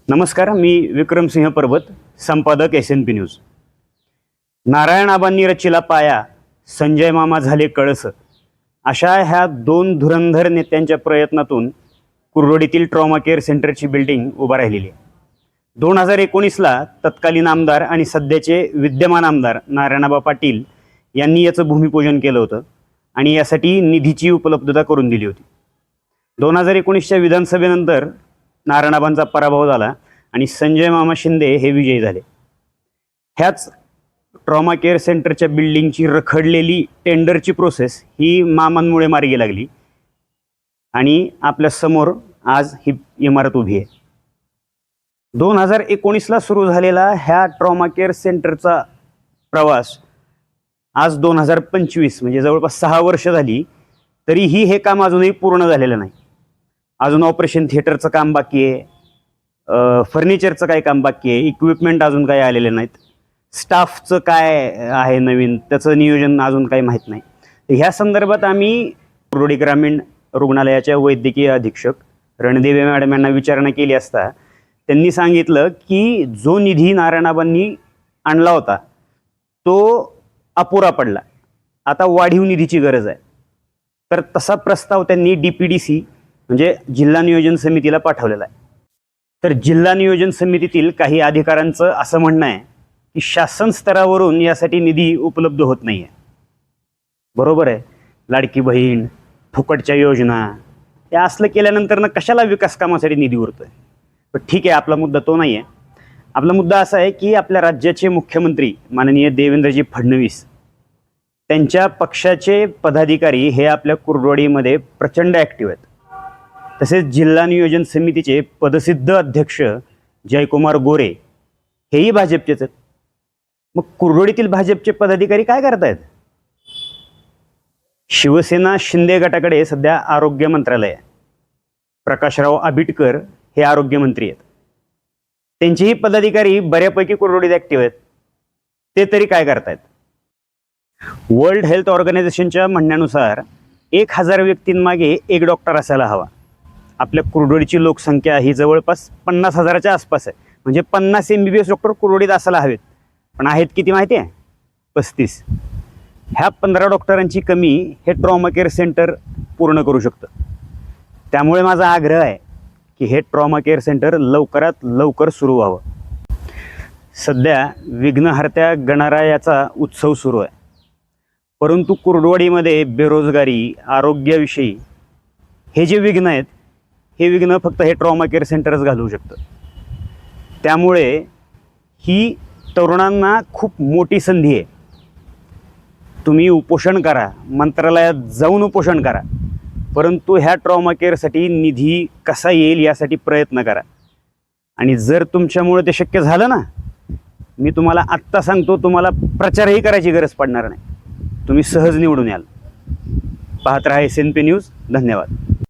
नमस्कार, मी विक्रमसिंह परबत, संपादक SNP news. नारायणआबांनी रचिला पाया, संजय मामा झाले कळस, अशा ह्या दोन धुरंधर नेत्यांच्या प्रयत्नातून कुर्रोडीतील ट्रॉमा केअर सेंटरची बिल्डिंग उभा राहिलेली आहे. 2019ला तत्कालीन आमदार आणि सध्याचे विद्यमान आमदार नारायणआबा पाटील यांनी याचं भूमिपूजन केलं होतं आणि यासाठी निधीची उपलब्धता करून दिली होती. 2019च्या विधानसभेनंतर नारायणआबांचा पराभव झाला आणि संजय मामा शिंदे हे विजयी झाले. ह्याच ट्रॉमा केअर सेंटरच्या बिल्डिंगची रखडलेली टेंडरची प्रोसेस ही मामांमुळे मार्गी लागली आणि आपल्या समोर आज ही इमारत उभी आहे. 2019ला सुरू झालेला ह्या ट्रॉमा केअर सेंटरचा प्रवास आज 2025 म्हणजे जवळपास 6 वर्ष झाली, तरीही हे काम अजूनही पूर्ण झालेलं नाही. अजून ऑपरेशन थिएटरचं काम बाकी आहे, फर्निचरचं काय काम बाकी आहे, इक्विपमेंट अजून काही आलेले नाहीत, स्टाफचं काय आहे नवीन त्याचं नियोजन अजून काही माहीत नाही. ह्या संदर्भात आम्ही कुर्रोडी ग्रामीण रुग्णालयाच्या वैद्यकीय अधीक्षक रणदेवे मॅडम यांना विचारणा केली असता त्यांनी सांगितलं की जो निधी नारायणआबांनी आणला होता तो अपुरा पडला, आता वाढीव निधीची गरज आहे. तर तसा प्रस्ताव त्यांनी DPDC म्हणजे जिल्हा नियोजन समितीला पाठवलेला आहे. तर जिल्हा नियोजन समितीतील काही अधिकाऱ्यांचं असं म्हणणं आहे की शासन स्तरावरून यासाठी निधी उपलब्ध होत नाही आहे. बरोबर आहे, लाडकी बहीण, फुकटच्या योजना या असलं केल्यानंतर कशाला विकास कामासाठी निधी उरतोय. पण ठीक आहे, आपला मुद्दा तो नाही आहे. आपला मुद्दा असा आहे की आपल्या राज्याचे मुख्यमंत्री माननीय देवेंद्रजी फडणवीस त्यांच्या पक्षाचे पदाधिकारी हे आपल्या कुर्रोडीमध्ये प्रचंड ॲक्टिव्ह आहेत. तसेच जिल्हा नियोजन समितीचे पदसिद्ध अध्यक्ष जयकुमार गोरे हेही भाजपचेच आहेत. मग कुर्रोडीतील भाजपचे पदाधिकारी काय करतायत? शिवसेना शिंदे गटाकडे सध्या आरोग्य मंत्रालय आहे. प्रकाशराव आबिटकर हे आरोग्यमंत्री आहेत. त्यांचेही पदाधिकारी बऱ्यापैकी कुर्रोडीत ॲक्टिव्ह आहेत. ते तरी काय करतायत? वर्ल्ड हेल्थ ऑर्गनायझेशनच्या म्हणण्यानुसार 1000 व्यक्तींमागे एक डॉक्टर असायला हवा. आपल्या कुर्रोडीची लोकसंख्या ही जवळपास 50,000च्या आसपास आहे. म्हणजे 50 MBBS डॉक्टर कुर्रोडीत असायला हवेत, पण आहेत किती माहिती आहे? 35. ह्या 15 डॉक्टरांची कमी हे ट्रॉमा केअर सेंटर पूर्ण करू शकतं. त्यामुळे माझा आग्रह आहे की हे ट्रॉमा केअर सेंटर लवकरात लवकर सुरू व्हावं. सध्या विघ्नहर्त्या गणरायाचा उत्सव सुरू आहे, परंतु कुर्डवाडीमध्ये बेरोजगारी, आरोग्याविषयी हे जे विघ्न आहेत हे विघ्न फक्त हे ट्रॉमा केअर सेंटरच घालवू शकतं. त्यामुळे ही तरुणांना खूप मोठी संधी आहे. तुम्ही उपोषण करा, मंत्रालयात जाऊन उपोषण करा, परंतु ह्या ट्रॉमा केअरसाठी निधी कसा येईल यासाठी प्रयत्न करा. आणि जर तुमच्यामुळे ते शक्य झालं ना, मी तुम्हाला आत्ता सांगतो, तुम्हाला प्रचारही करायची गरज पडणार नाही. तुम्ही सहज निवडून याल. पाहत राहा SNP न्यूज. धन्यवाद.